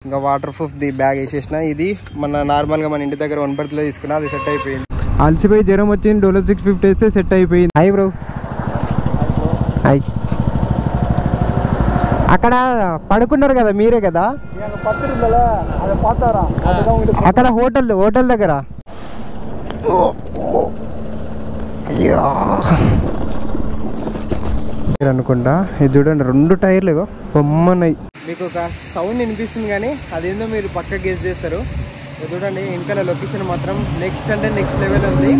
ఇంకా water proof the bag వేసేసిన. ఇది మన నార్మల్గా మన ఇంటి దగ్గర 1 బర్త్లో తీసుకున్నా, అది సెట్ అయిపోయింది. అలసిపోయి జ్వరం వచ్చింది, డోలో 650 వేస్తే సెట్ అయిపోయింది. Hi bro. హాయ్. అక్కడ పడుకున్నారు కదా మీరే కదా అక్కడ హోటల్ దగ్గర అనుకుంటా. ఇది చూడండి 2 టైర్లు బొమ్మన్నాయి. మీకు ఒక సౌండ్ వినిపిస్తుంది కానీ అదేందో మీరు పక్క గెస్ చేస్తారు. చూడండి వెనకాల లొకేషన్ మాత్రం నెక్స్ట్ అంటే నెక్స్ట్ లెవెల్ ఉంది.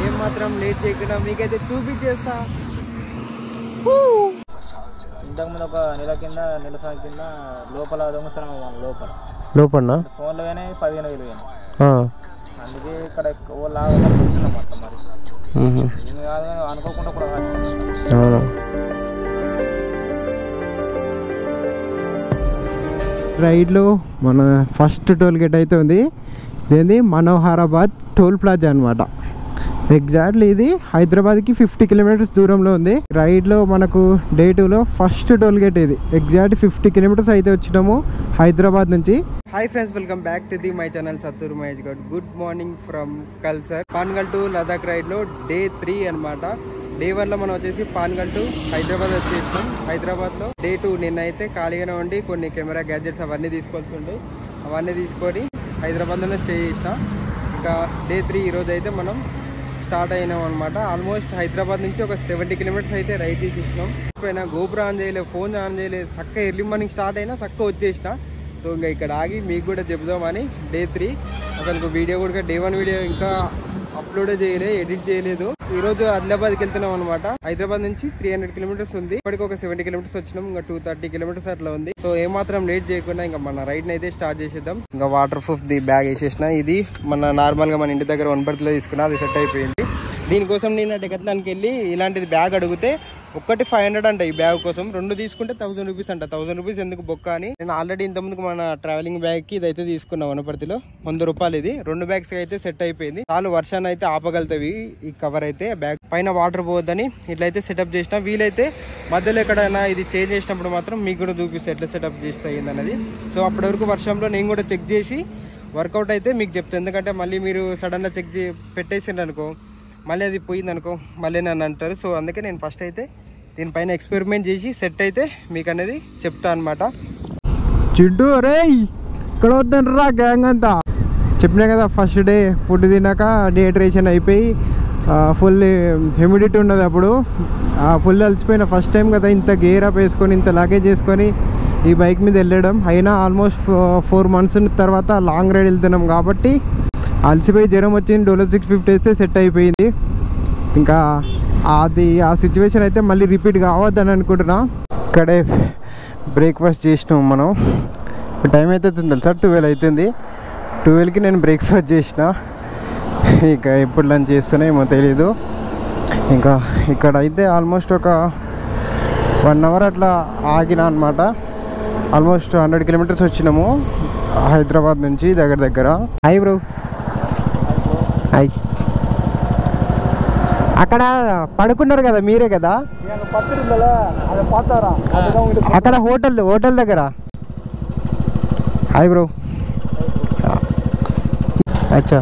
ఏం మాత్రం లేట్ చేయకుండా మీకైతే చూపించేస్తా. ఇంతకుముందు ఒక నెల కింద లోపల దొంగతనం లోపల ఫోన్లో కానీ 15,000 కానీ అందుకే ఇక్కడ లాగా మొత్తం మరి ఏమి కాదు అనుకోకుండా కూడా అవును. రైడ్లో మన ఫస్ట్ టోల్ గేట్ అయితే ఉంది. ఇదేంది మనోహరాబాద్ టోల్ ప్లాజా అనమాట. ఎగ్జాక్ట్లీ ఇది హైదరాబాద్కి 50 కిలోమీటర్స్ దూరంలో ఉంది. రైడ్లో మనకు డే 2లో ఫస్ట్ టోల్ గేట్ ఇది. ఎగ్జాక్ట్ 50 కిలోమీటర్స్ అయితే వచ్చినాము హైదరాబాద్ నుంచి. Hi friends, welcome back to the my channel Sattur Mahesh Goud. Good morning from Kalsar. Pangal to Ladakh రైడ్లో డే 3 అనమాట. డే 1లో మనం వచ్చేసి పాన్గల్ టు హైదరాబాద్ వచ్చేసినాం. హైదరాబాద్లో డే 2 నిన్నైతే ఖాళీగానే ఉండి కొన్ని కెమెరా గ్యాడ్జెట్స్ అవన్నీ తీసుకోవాల్సి ఉండే, అవన్నీ తీసుకొని హైదరాబాద్లోనే స్టే చేసిన. ఇంకా డే 3 ఈరోజు అయితే మనం స్టార్ట్ అయినాం అనమాట. ఆల్మోస్ట్ హైదరాబాద్ నుంచి ఒక 70 కిలోమీటర్స్ అయితే రైడ్ చేసేసినాం. పైన గోపురం ఆన్ చేయలేదు, ఫోన్ ఆన్ చేయలేదు, చక్కగా ఎర్లీ మార్నింగ్ స్టార్ట్ అయినా చక్కగా వచ్చేసిన. సో ఇంకా ఇక్కడ ఆగి మీకు కూడా చెబుదామని డే 3 అసలు వీడియో కూడా డే 1 వీడియో ఇంకా అప్లోడ్ చేయలేదు, ఎడిట్ చేయలేదు. ఈరోజు ఆదిలాబాద్కి వెళ్తున్నాం అనమాట. హైదరాబాద్ నుంచి 300 కిలోమీటర్స్ ఉంది. ఇప్పటికి ఒక 70 కిలోమీటర్స్ వచ్చినాం. ఇంకా 230 కిలోమీటర్స్ అట్లా ఉంది. సో ఏమాత్రం లేట్ చేయకుండా ఇంకా మన రైడ్ని అయితే స్టార్ట్ చేసేద్దాం. ఇంకా వాటర్ ప్రూఫ్ ది బ్యాగ్ వేసేసిన. ఇది మన నార్మల్గా మన ఇంటి దగ్గర 1 బర్త్లో తీసుకున్నా, అది సెట్ అయిపోయింది. దీనికోసం నేను డెకత్లాన్కి వెళ్ళి ఇలాంటిది బ్యాగ్ అడిగితే ఒక్కటి 500 అంట. ఈ బ్యాగ్ కోసం 2 తీసుకుంటే 1000 రూపీస్ అంట. 1000 రూపీస్ ఎందుకు బొక్క అని నేను ఆల్రెడీ ఇంతకుముందుకు మన ట్రావెలింగ్ బ్యాగ్కి ఇదైతే తీసుకున్నాం వనపర్తిలో. 100 రూపాయలు ఇది. 2 బ్యాగ్స్ అయితే సెట్ అయిపోయింది. చాలు వర్షాన్ని అయితే ఆపగలుగుతాయి ఈ కవర్ అయితే. బ్యాగ్ పైన వాటర్ పోవద్దని ఇట్లయితే సెటప్ చేసిన. వీలైతే మధ్యలో ఎక్కడైనా ఇది చేంజ్ చేసినప్పుడు మాత్రం మీకు కూడా చూపిస్తే ఎట్లా సెటప్ చేస్తాయి అన్నది. సో అప్పటి వరకు వర్షంలో నేను కూడా చెక్ చేసి వర్కౌట్ అయితే మీకు చెప్తాను. ఎందుకంటే మళ్ళీ మీరు సడన్గా చెక్ పెట్టేసిండ్రు అనుకో, మళ్ళీ అది పోయింది అనుకో, మళ్ళీ నన్ను అంటారు. సో అందుకే నేను ఫస్ట్ అయితే దీనిపైన ఎక్స్పెరిమెంట్ చేసి సెట్ అయితే మీకు అనేది చెప్తా అనమాట. చిడ్డు రే ఇక్కడ వద్దని రా గ్యాంగ్ అంతా. చెప్పినా కదా ఫస్ట్ డే ఫుడ్ తిన్నాక డిహైడ్రేషన్ అయిపోయి ఫుల్ హ్యూమిడిటీ ఉండదు. అప్పుడు ఫుల్ అలసిపోయిన ఫస్ట్ టైం కదా ఇంత గేర్ అప్ వేసుకొని ఇంత లగేజ్ వేసుకొని ఈ బైక్ మీద వెళ్ళడం. అయినా ఆల్మోస్ట్ 4 months తర్వాత లాంగ్ రైడ్ వెళ్తున్నాం కాబట్టి అలసిపోయి జ్వరం వచ్చింది, డోలో 650 వేస్తే సెట్ అయిపోయింది. ఇంకా ఆ సిచ్యువేషన్ అయితే మళ్ళీ రిపీట్ కావద్దని అనుకుంటున్నా. ఇక్కడే బ్రేక్ఫాస్ట్ చేసినాం మనం. టైం అయితే తెలుసా 12 అవుతుంది. 12కి నేను బ్రేక్ఫాస్ట్ చేసిన. ఇక ఎప్పుడు లంచ్ చేస్తున్నాయేమో తెలీదు. ఇంకా ఇక్కడ అయితే ఆల్మోస్ట్ ఒక 1 hour అట్లా ఆగిన అనమాట. ఆల్మోస్ట్ 100 కిలోమీటర్స్ వచ్చినాము హైదరాబాద్ నుంచి దగ్గర. Hi bro. హాయ్. అక్కడ పడుకున్నారు కదా మీరే కదా అక్కడ హోటల్ దగ్గర. Hi bro. అచ్చా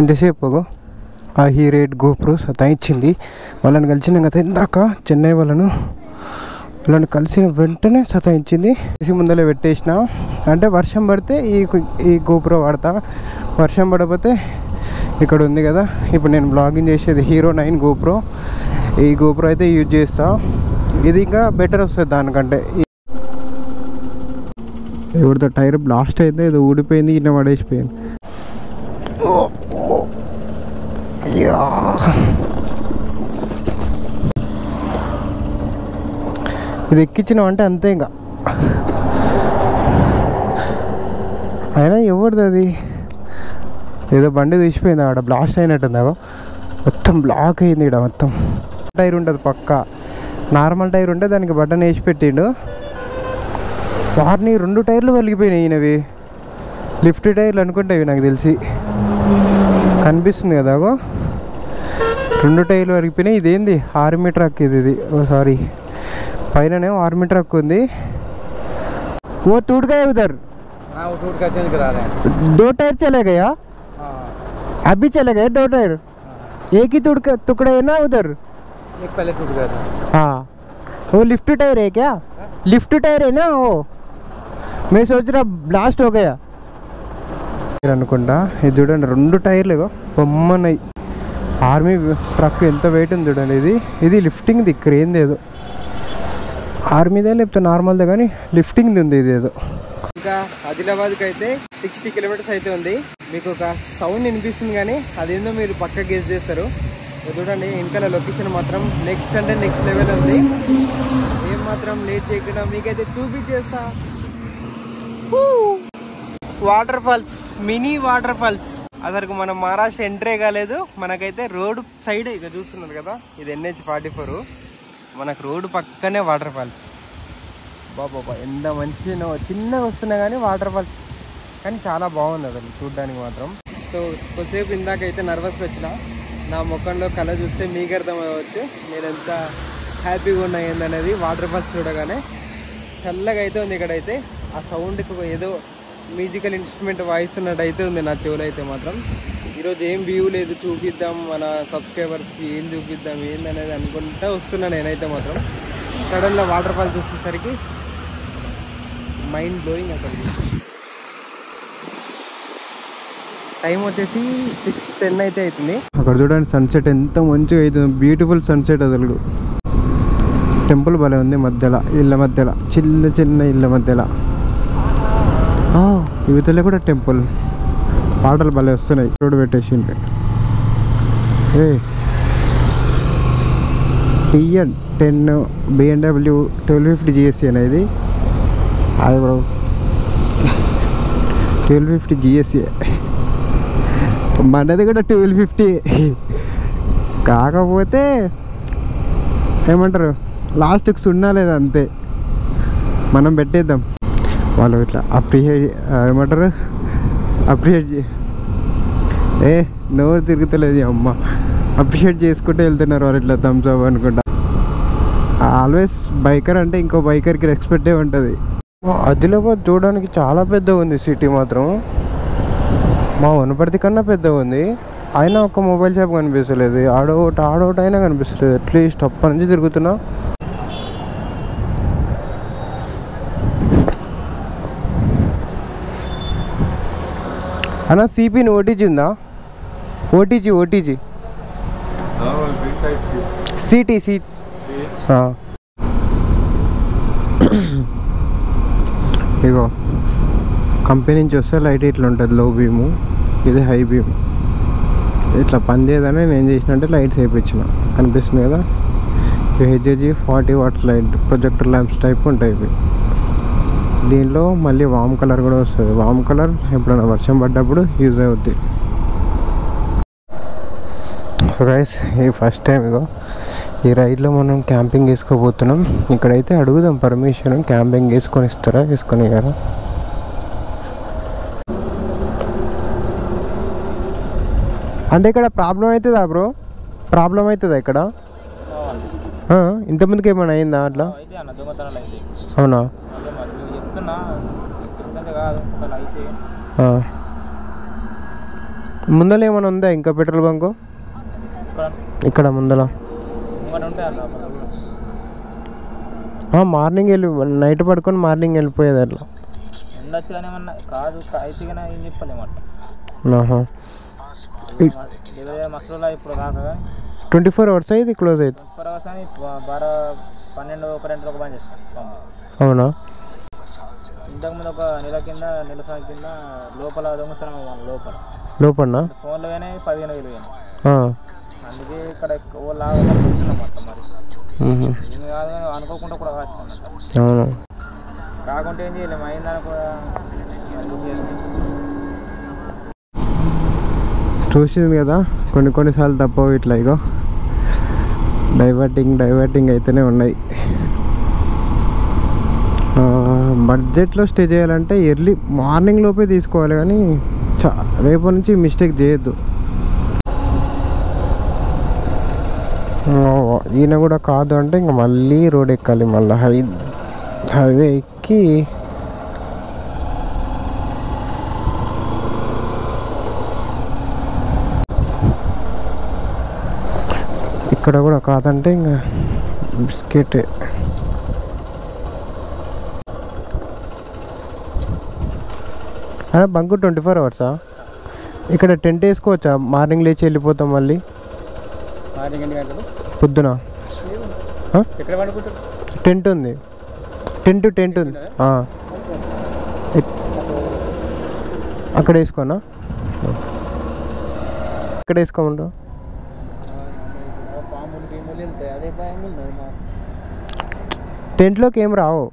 ఇంతసేపు ఆ హీరేట్ గోప్రో సతాయించింది. వాళ్ళని కలిసిన కదా ఇందాక చెన్నై వాళ్ళని కలిసిన వెంటనే సతాయించింది. ముందలే పెట్టేసిన. అంటే వర్షం పడితే ఈ గోప్రో వాడతా, వర్షం పడకపోతే ఇక్కడ ఉంది కదా ఇప్పుడు నేను బ్లాగింగ్ చేసేది హీరో 9 గోప్రో. ఈ గోప్రో అయితే యూజ్ చేస్తా. ఇది ఇంకా బెటర్ వస్తుంది దానికంటే. ఎవరితో టైర్ బ్లాస్ట్ అయితే ఏదో ఊడిపోయింది, ఇన్న పడేసిపోయింది. ఇది ఎక్కించినాం అంటే అంతే. ఇంకా అయినా ఎవరిది అది, ఏదో బండి తీసిపోయింది ఆడ, బ్లాస్ట్ అయినట్టుంది. మొత్తం బ్లాక్ అయింది ఇక్కడ. మొత్తం టైర్ ఉంటుంది పక్క, నార్మల్ టైర్ ఉంటే దానికి బటన్ వేసి పెట్టిండు. వారిని 2 టైర్లు వలిగిపోయినాయి. ఈయనవి లిఫ్ట్ టైర్లు అనుకుంటేవి నాకు తెలిసి. కనిపిస్తుంది కదా 2 టైర్లు వరిగిపోయినాయి. ఇదేంది ఆర్మీ ట్రక్ ఇది సారీ పైననే ఆర్మీ ట్రక్ ఉంది. वो टूट गए उधर? हाँ वो टूट का चेंज करा रहे हैं. 2 टायर चले गया? अभी चले गए 2 टायर? एक ही टुकड़े है ना उधर? एक पहले टूट गया था. हाँ वो लिफ्ट टायर है क्या? लिफ्ट टायर है ना वो? मैं सोच रहा ब्लास्ट हो गया అనుకుంటా. ఇది చూడండి 2 టైర్లు బొమ్మన్నాయి. ఆర్మీ ట్రక్ ఎంత వెయిట్ ఉంది చూడండి. ఇది లిఫ్టింగ్ది క్రేన్ది ఏదో ఆర్మీదే లేకపోతే నార్మల్దే కానీ లిఫ్టింగ్ది ఉంది ఇది ఏదో. ఇంకా ఆదిలాబాద్కి అయితే 60 కిలోమీటర్స్ అయితే ఉంది. మీకు ఒక సౌండ్ వినిపిస్తుంది కానీ అదేందో మీరు పక్క గెస్ చేస్తారు. చూడండి వెనకాల లొకేషన్ మాత్రం నెక్స్ట్ అంటే నెక్స్ట్ లెవెల్ ఉంది. ఏం మాత్రం లేట్ చేయకుండా మీకైతే చూపించేస్తా. Waterfalls, mini waterfalls. అసలు మనం మహారాష్ట్ర ఎంట్రీ కాలేదు. మనకైతే రోడ్ సైడ్ ఇక చూస్తున్నారు కదా, ఇది NH44. మనకు రోడ్డు పక్కనే వాటర్ ఫాల్స్. బాబా ఎంత మంచి చిన్నగా వస్తున్నా కానీ వాటర్ ఫాల్స్ కానీ చాలా బాగుంది అసలు చూడడానికి మాత్రం. సో కొద్దిసేపు ఇందాకైతే నర్వస్గా వచ్చిన. నా ముఖంలో కళ చూస్తే మీకు అర్థం అవ్వచ్చు నేను ఎంత హ్యాపీగా ఉన్నా ఏందనేది. వాటర్ ఫాల్స్ చూడగానే చల్లగా అయితే ఉంది. ఇక్కడైతే ఆ సౌండ్కి ఏదో మ్యూజికల్ ఇన్స్ట్రుమెంట్ వాయిస్తున్నట్టు అయితే ఉంది నా చెవులు అయితే మాత్రం. ఈరోజు ఏం వ్యూ లేదు, చూపిద్దాం మన సబ్స్క్రైబర్స్కి ఏం చూపిద్దాం ఏందనేది అనుకుంటా వస్తున్నా నేనైతే మాత్రం. సడన్గా వాటర్ ఫాల్ చూసేసరికి మైండ్ బ్లోయింగ్. అసలు టైం వచ్చేసి 6:10 అయితే అవుతుంది. అక్కడ చూడండి సన్సెట్ ఎంత మంచిగా అవుతుంది. బ్యూటిఫుల్ సన్సెట్ అసలు. టెంపుల్ భలే ఉంది మధ్యలో, ఇళ్ళ మధ్యలో, చిన్న చిన్న ఇళ్ళ మధ్యలో. యువతలే కూడా టెంపుల్. పాటలు భలే వస్తున్నాయి. రోడ్డు పెట్టేసింది. TN10 BMW 1250 GSC అనేది. అది బ్రో 1250 GSC. మనది కూడా 1250. కాకపోతే ఏమంటారు లాస్ట్కి సున్నా లేదు అంతే. మనం పెట్టేద్దాం. వాళ్ళు ఇట్లా ఏమంటారు అప్రిషియేట్ నోరు తిరుగుతలేదు అమ్మ. అప్రిషియేట్ చేసుకుంటూ వెళ్తున్నారు వాళ్ళు ఇట్లా థమ్స్ అప్ అనుకుంటా. ఆల్వేస్ బైకర్ అంటే ఇంకో బైకర్కి రెస్పెక్టే ఉంటుంది. ఆదిలాబాద్ చూడడానికి చాలా పెద్దగా ఉంది సిటీ మాత్రం. మా వనపర్తి కన్నా పెద్దగా ఉంది. అయినా ఒక మొబైల్ షాప్ కనిపిస్తలేదు. ఆడోటి అయినా కనిపిస్తలేదు. అట్లీస్ట్ అప్పటి నుంచి తిరుగుతున్నా. అన్న సిపిని ఓటీజీ ఉందా? ఓటీజీ సిటీ ఇగో కంపెనీ నుంచి వస్తే లైట్ ఇట్లా ఉంటుంది. లో బీము, ఇది హై బీమ్. ఇట్లా పని చేయదని నేను చేసినట్టే లైట్స్ వేయించిన. కనిపిస్తుంది కదా, HG 40 watts light projector lamps type ఉంటాయి ఇవి. దీనిలో మళ్ళీ వామ్ కలర్ కూడా వస్తుంది. వామ్ కలర్ ఎప్పుడైనా వర్షం పడ్డప్పుడు యూజ్ అవుద్ది. సో గైస్ ఈ ఫస్ట్ టైం ఇగో ఈ రైడ్లో మనం క్యాంపింగ్ వేసుకోబోతున్నాం. ఇక్కడైతే అడుగుదాం పర్మిషన్, క్యాంపింగ్ వేసుకొని ఇస్తారా, వేసుకొని కదా. అంటే ఇక్కడ ప్రాబ్లం అవుతుందా బ్రో? ప్రాబ్లం అవుతుందా ఇక్కడ? ఇంతమందికి ఏమైనా అయిందా అట్లా? అవునా? ముందర ఏమైనా ఉందా ఇంకా పెట్రోల్ బంకు ఇక్కడ ముందర? మార్నింగ్ నైట్ పడుకొని మార్నింగ్ వెళ్ళిపోయేది అట్లా. 24 hours ఇది క్లోజ్ అయితే? అవునా? ఇంతకుముందు ఒక నెల కింద లోపల దొంగతనం లోపల ఫోన్లో కానీ 15,000. అందుకే ఇక్కడ లాగా మొత్తం మరి కాదు అనుకోకుండా కూడా కావచ్చు అన్నట్టు. అవును. కాకుంటే ఏం చేయలేము, అయిందని కూడా చూసింది కదా కొన్నిసార్లు తప్పవు ఇట్లా. ఇగో డైవర్టింగ్ అయితేనే ఉన్నాయి. బడ్జెట్లో స్టే చేయాలంటే ఎర్లీ మార్నింగ్ లోపే తీసుకోవాలి, కానీ రేపటి నుంచి మిస్టేక్ చేయొద్దు. ఈయన కూడా కాదు అంటే ఇంకా మళ్ళీ రోడ్ ఎక్కాలి, మళ్ళీ హైవే ఎక్కి ఇక్కడ కూడా కాదంటే ఇంకా బిస్కెటే. అరే బంకు 24 అవర్సా? ఇక్కడ టెంట్ వేసుకోవచ్చా? మార్నింగ్ లేచి వెళ్ళిపోతాం మళ్ళీ పొద్దున. టెంట్ ఉంది, టెంట్ ఉంది. అక్కడ వేసుకోనా? ఇక్కడ వేసుకోమంటావు? టెంట్లోకి ఏం రావు.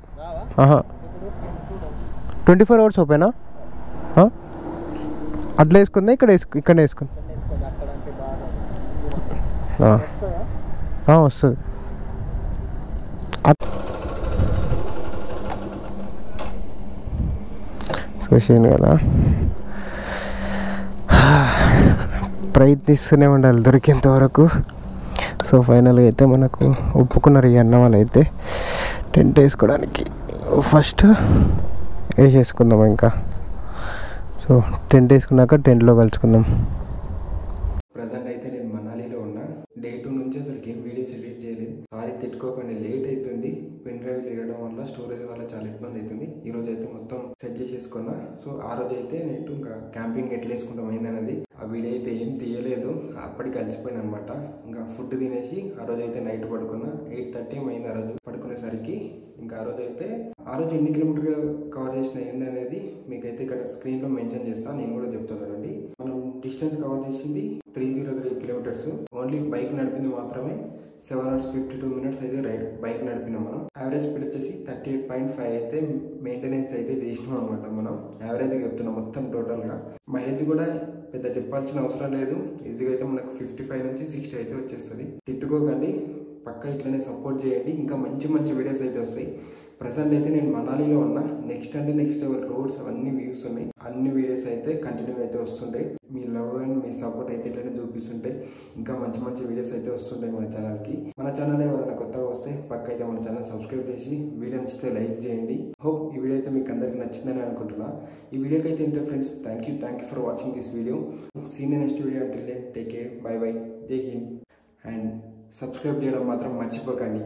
24 అవర్స్ ఓపెనా? అట్లా వేసుకుందా? ఇక్కడ వేసుకుందా? వస్తుంది. చూసాను కదా, ప్రయత్నిస్తూనే ఉండాలి దొరికేంత వరకు. సో ఫైనల్గా అయితే మనకు ఒప్పుకున్నారు ఈ అన్న వాళ్ళు అయితే టెంట్ వేసుకోవడానికి. ఫస్ట్ వేసేసుకుందాం ఇంకా. సో టెంట్ వేసుకున్నాక టెంట్లో కలుసుకుందాం. ప్రజెంట్ అయితే నేను మనాలిలో ఉన్నా. డే 2 నుంచి అసలు ఏం వీడియోస్ ఎడిట్ చేయలేదు. సారీ తిట్టుకోకండి, లేట్ అవుతుంది. పెన్ డ్రైవ్ లేయడం వల్ల స్టోరేజ్ వల్ల చాలా ఇబ్బంది అవుతుంది. ఈరోజు అయితే మొత్తం సెట్ చేసేసుకున్నా. సో ఆ రోజు అయితే నేను ఇంకా క్యాంపింగ్ ఎట్లా వేసుకుంటాం అయిందనేది ఆ వీడియో అయితే ఏం తీయలేదు, అప్పటికి కలిసిపోయింది అనమాట. ఇంకా ఫుడ్ తినేసి ఆ రోజు అయితే నైట్ పడుకున్నా. 8:30 అయింది ఆ రోజు పడుకునేసరికి. ఇంకా ఆ రోజు ఎన్ని కిలోమీటర్ కవర్ చేసిన ఏందనేది మీకైతే ఇక్కడ స్క్రీన్లో మెన్షన్ చేస్తాను. నేను కూడా చెప్తాను చూడండి. మనం డిస్టెన్స్ కవర్ చేసింది 303 కిలోమీటర్స్. ఓన్లీ బైక్ నడిపింది మాత్రమే 7 hours 52 minutes అయితే బైక్ నడిపినాం మనం. యావరేజ్ స్పీడ్ వచ్చేసి 38.5 అయితే మెయింటెనెన్స్ అయితే చేసినాం అనమాట. మనం యావరేజ్ చెప్తున్నాం మొత్తం టోటల్గా. మైలేజ్ కూడా పెద్ద చెప్పాల్సిన అవసరం లేదు. ఈజీగా అయితే మనకు 55 నుంచి 60 అయితే వచ్చేస్తుంది. తిట్టుకోకండి, పక్కా ఇట్లనే సపోర్ట్ చేయండి. ఇంకా మంచి మంచి వీడియోస్ అయితే వస్తాయి. ప్రజెంట్ అయితే నేను మనాలిలో ఉన్నా. నెక్స్ట్ లెవెల్ రోడ్స్ అవన్నీ వ్యూస్ ఉన్నాయి. అన్ని వీడియోస్ అయితే కంటిన్యూ అయితే వస్తుంటాయి. మీ లవ్ అండ్ మీ సపోర్ట్ అయితే ఇట్లనే చూపిస్తుంటాయి. ఇంకా మంచి మంచి వీడియోస్ అయితే వస్తుంటాయి మన ఛానల్కి. మన ఛానల్ ఎవరైనా కొత్తగా వస్తే పక్క అయితే మన ఛానల్ సబ్స్క్రైబ్ చేసి వీడియో నచ్చితే లైక్ చేయండి. హోప్ ఈ వీడియో అయితే మీకు అందరికి నచ్చిందని అనుకుంటున్నా. ఈ వీడియోకి అయితే ఇంతే friends. Thank you for watching this video. See you next video. Until then take care, bye bye, జై హింద్. అండ్ సబ్స్క్రైబ్ చేయడం మాత్రం మర్చిపోకండి.